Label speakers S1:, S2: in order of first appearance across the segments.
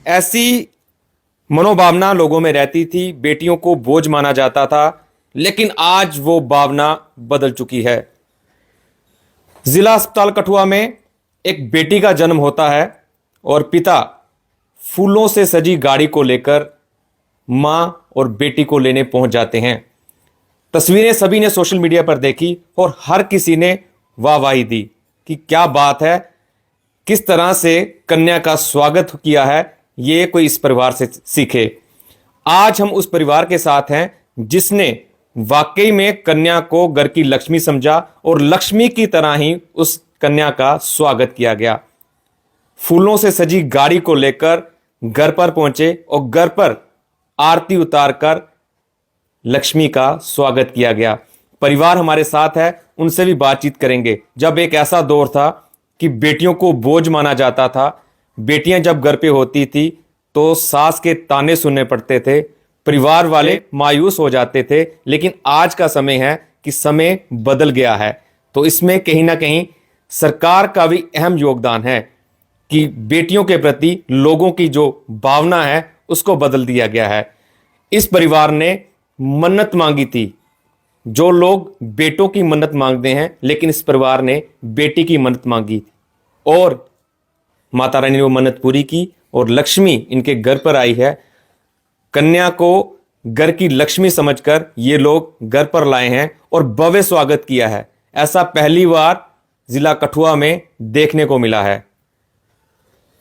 S1: ऐसी मनोभावना लोगों में रहती थी, बेटियों को बोझ माना जाता था, लेकिन आज वो भावना बदल चुकी है। जिला अस्पताल कठुआ में एक बेटी का जन्म होता है और पिता फूलों से सजी गाड़ी को लेकर मां और बेटी को लेने पहुंच जाते हैं। तस्वीरें सभी ने सोशल मीडिया पर देखी और हर किसी ने वाहवाही दी कि क्या बात है, किस तरह से कन्या का स्वागत किया है, ये कोई इस परिवार से सीखे। आज हम उस परिवार के साथ हैं जिसने वाकई में कन्या को घर की लक्ष्मी समझा और लक्ष्मी की तरह ही उस कन्या का स्वागत किया गया। फूलों से सजी गाड़ी को लेकर घर पर पहुंचे और घर पर आरती उतारकर लक्ष्मी का स्वागत किया गया। परिवार हमारे साथ है, उनसे भी बातचीत करेंगे। जब एक ऐसा दौर था कि बेटियों को बोझ माना जाता था, बेटियां जब घर पे होती थी तो सास के ताने सुनने पड़ते थे, परिवार वाले मायूस हो जाते थे। लेकिन आज का समय है कि समय बदल गया है, तो इसमें कहीं ना कहीं सरकार का भी अहम योगदान है कि बेटियों के प्रति लोगों की जो भावना है उसको बदल दिया गया है। इस परिवार ने मन्नत मांगी थी, जो लोग बेटों की मन्नत मांगते हैं, लेकिन इस परिवार ने बेटी की मन्नत मांगी और माता रानी ने वो मन्नत पूरी की और लक्ष्मी इनके घर पर आई है। कन्या को घर की लक्ष्मी समझकर ये लोग घर पर लाए हैं और भव्य स्वागत किया है। ऐसा पहली बार जिला कठुआ में देखने को मिला है।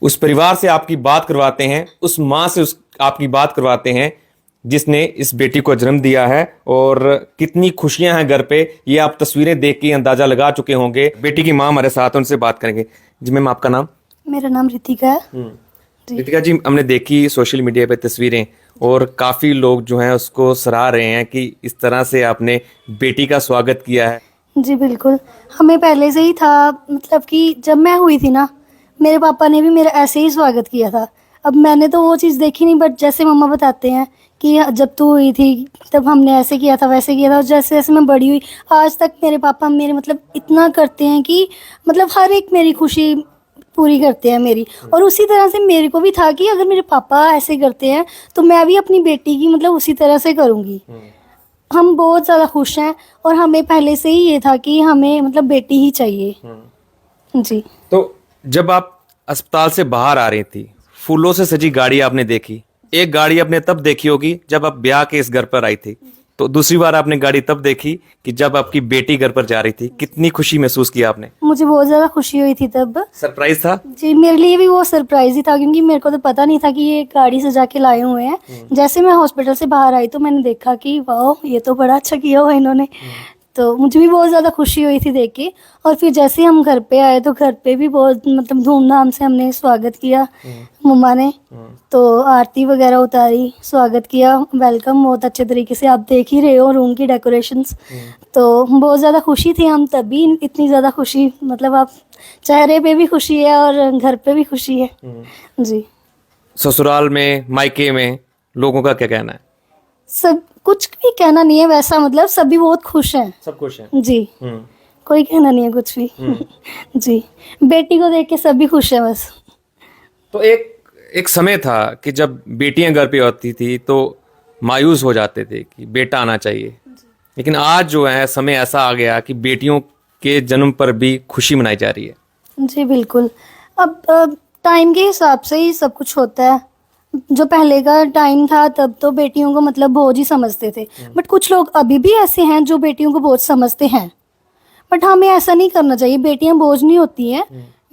S1: उस परिवार से आपकी बात करवाते हैं, उस मां से आपकी बात करवाते हैं जिसने इस बेटी को जन्म दिया है, और कितनी खुशियां हैं घर पे, ये आप तस्वीरें देख के अंदाजा लगा चुके होंगे। बेटी की मां हमारे साथ, उनसे बात करेंगे। जी मैम, आपका नाम?
S2: मेरा नाम रितिका है।
S1: रितिका जी, हमने देखी सोशल मीडिया पे तस्वीरें और काफी लोग जो हैं उसको सराह रहे हैं कि इस तरह से आपने बेटी का स्वागत किया है।
S2: जी बिल्कुल, हमें पहले से ही था, मतलब कि जब मैं हुई थी ना, मेरे पापा ने भी मेरा ऐसे ही स्वागत किया था। अब मैंने तो वो चीज़ देखी नहीं, बट जैसे मम्मा बताते हैं कि जब तू हुई थी तब हमने ऐसे किया था, वैसे किया था। और जैसे जैसे मैं बड़ी हुई, आज तक मेरे पापा मेरे मतलब इतना करते हैं कि मतलब हर एक मेरी खुशी पूरी करते हैं मेरी। और उसी तरह से मेरे को भी था कि अगर मेरे पापा ऐसे करते हैं तो मैं भी अपनी बेटी की मतलब उसी तरह से करूँगी। हम बहुत ज़्यादा खुश हैं और हमें पहले से ही ये था कि हमें मतलब बेटी ही चाहिए। जी।
S1: तो जब आप अस्पताल से बाहर आ रही थी, फूलों से सजी गाड़ी आपने देखी। एक गाड़ी आपने तब देखी होगी जब आप ब्याह के इस घर पर आई थी, तो दूसरी बार आपने गाड़ी तब देखी कि जब आपकी बेटी घर पर जा रही थी। कितनी खुशी महसूस की आपने?
S2: मुझे बहुत ज़्यादा खुशी हुई थी तब।
S1: सरप्राइज था?
S2: जी, मेरे लिए भी वो सरप्राइज ही था, क्योंकि मेरे को तो पता नहीं था कि ये गाड़ी सजा के लाए हुए हैं। जैसे मैं हॉस्पिटल से बाहर आई तो मैंने देखा कि वाह, ये तो बड़ा अच्छा किया हुआ इन्होंने। तो मुझे भी बहुत ज़्यादा खुशी हुई थी देख के। और फिर जैसे हम घर पे आए तो घर पे भी बहुत मतलब धूमधाम से हमने स्वागत किया। मम्मा ने तो आरती वगैरह उतारी, स्वागत किया, वेलकम बहुत अच्छे तरीके से। आप देख ही रहे हो रूम की डेकोरेशंस। तो बहुत ज़्यादा खुशी थी हम तभी, इतनी ज़्यादा खुशी मतलब आप चेहरे पे भी खुशी है और घर पे भी खुशी है। जी।
S1: ससुराल में, मायके में लोगों का क्या कहना है?
S2: सब कुछ भी कहना नहीं है वैसा, मतलब सभी बहुत खुश हैं।
S1: सब खुश हैं।
S2: जी। कोई कहना नहीं है कुछ भी। जी, बेटी को देख के सभी खुश हैं बस।
S1: तो एक समय था कि जब बेटियां घर पे होती थी तो मायूस हो जाते थे कि बेटा आना चाहिए, लेकिन आज जो है समय ऐसा आ गया कि बेटियों के जन्म पर भी खुशी मनाई जा रही है।
S2: जी बिल्कुल। अब टाइम के हिसाब से ही सब कुछ होता है। जो पहले का टाइम था तब तो बेटियों को मतलब बोझ ही समझते थे, बट कुछ लोग अभी भी ऐसे हैं जो बेटियों को बोझ समझते हैं। बट हमें ऐसा नहीं करना चाहिए, बेटियां बोझ नहीं होती हैं।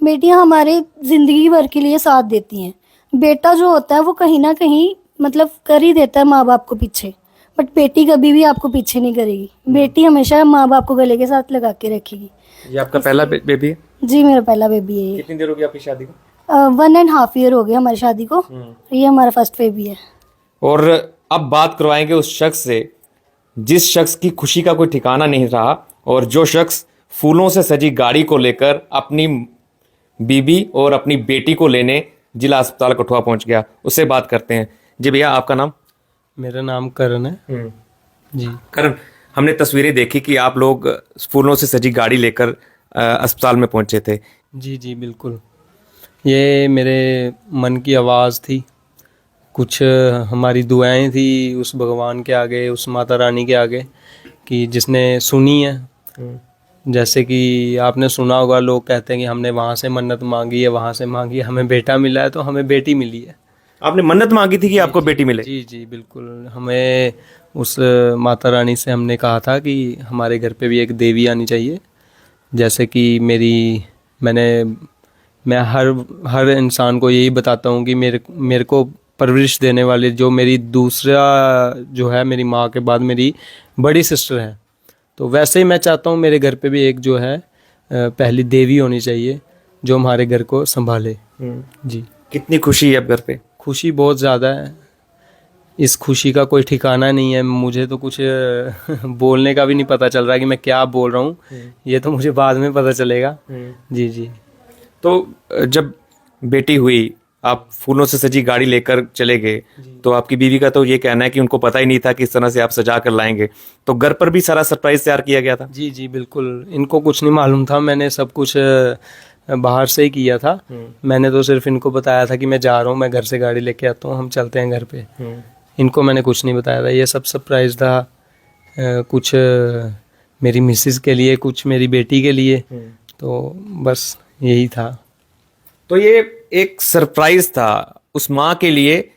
S2: बेटियां हमारे ज़िंदगी भर के लिए साथ देती हैं। बेटा जो होता है वो कहीं ना कहीं मतलब कर ही देता है माँ बाप को पीछे, बट बेटी कभी भी आपको पीछे नहीं करेगी। बेटी हमेशा माँ बाप को गले के साथ लगा के रखेगी।
S1: ये आपका पहला बेबी है?
S2: जी मेरा पहला बेबी है ये।
S1: कितनी देर हो गई आपकी शादी को?
S2: 1.5 ईयर हो गया हमारी शादी को। ये हमारा फर्स्ट बेबी है।
S1: और अब बात करवाएंगे उस शख्स से जिस शख्स की खुशी का कोई ठिकाना नहीं रहा और जो शख्स फूलों से सजी गाड़ी को लेकर अपनी बीबी और अपनी बेटी को लेने जिला अस्पताल कठुआ पहुंच गया। उससे बात करते हैं। जी भैया, आपका नाम?
S3: मेरा नाम करण है जी।
S1: करण, हमने तस्वीरें देखी कि आप लोग फूलों से सजी गाड़ी लेकर अस्पताल में पहुंचे थे।
S3: जी जी बिल्कुल, ये मेरे मन की आवाज़ थी। कुछ हमारी दुआएं थी उस भगवान के आगे, उस माता रानी के आगे, कि जिसने सुनी है। जैसे कि आपने सुना होगा, लोग कहते हैं कि हमने वहाँ से मन्नत मांगी है, वहाँ से मांगी है, हमें बेटा मिला है, तो हमें बेटी मिली है।
S1: आपने मन्नत मांगी थी कि आपको बेटी मिले?
S3: जी जी बिल्कुल, हमें उस माता रानी से हमने कहा था कि हमारे घर पे भी एक देवी आनी चाहिए। जैसे कि मैं हर इंसान को यही बताता हूँ कि मेरे को परवरिश देने वाले जो मेरी दूसरा जो है, मेरी माँ के बाद मेरी बड़ी सिस्टर है, तो वैसे ही मैं चाहता हूँ मेरे घर पे भी एक जो है पहली देवी होनी चाहिए जो हमारे घर को संभाले। जी।
S1: कितनी खुशी है अब घर पे?
S3: खुशी बहुत ज़्यादा है। इस खुशी का कोई ठिकाना नहीं है। मुझे तो कुछ बोलने का भी नहीं पता चल रहा कि मैं क्या बोल रहा हूँ। ये तो मुझे बाद में पता चलेगा। जी जी।
S1: तो जब बेटी हुई, आप फूलों से सजी गाड़ी लेकर चले गए, तो आपकी बीवी का तो ये कहना है कि उनको पता ही नहीं था कि इस तरह से आप सजा कर लाएंगे। तो घर पर भी सारा सरप्राइज तैयार किया गया था?
S3: जी जी बिल्कुल, इनको कुछ नहीं मालूम था। मैंने सब कुछ बाहर से ही किया था। मैंने तो सिर्फ इनको बताया था कि मैं जा रहा हूँ, मैं घर से गाड़ी लेके आता हूँ, हम चलते हैं घर पे। इनको मैंने कुछ नहीं बताया था। ये सब सरप्राइज था। कुछ मेरी मिसेस के लिए, कुछ मेरी बेटी के लिए। तो बस यही था।
S1: तो ये एक सरप्राइज था उस माँ के लिए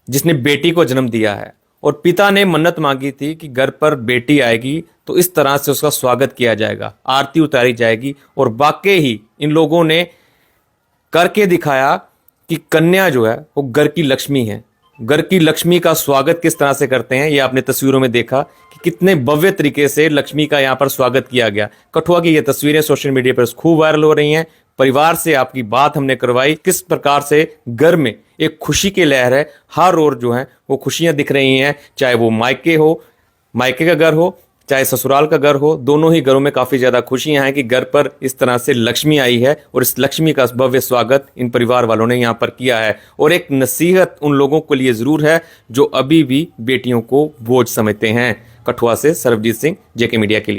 S1: जिसने बेटी को जन्म दिया है, और पिता ने मन्नत मांगी थी कि घर पर बेटी आएगी तो इस तरह से उसका स्वागत किया जाएगा, आरती उतारी जाएगी। और वाकई ही इन लोगों ने करके दिखाया कि कन्या जो है वो घर की लक्ष्मी है। घर की लक्ष्मी का स्वागत किस तरह से करते हैं, ये आपने तस्वीरों में देखा कि कितने भव्य तरीके से लक्ष्मी का यहाँ पर स्वागत किया गया। कठुआ की ये तस्वीरें सोशल मीडिया पर खूब वायरल हो रही हैं। परिवार से आपकी बात हमने करवाई, किस प्रकार से घर में एक खुशी की लहर है। हर ओर जो है वो खुशियां दिख रही हैं, चाहे वो मायके का घर हो, चाहे ससुराल का घर हो। दोनों ही घरों में काफी ज्यादा खुशियां हैं कि घर पर इस तरह से लक्ष्मी आई है, और इस लक्ष्मी का भव्य स्वागत इन परिवार वालों ने यहाँ पर किया है। और एक नसीहत उन लोगों के लिए जरूर है जो अभी भी बेटियों को बोझ समझते हैं। कठुआ से सर्वजीत सिंह, जेके मीडिया के लिए।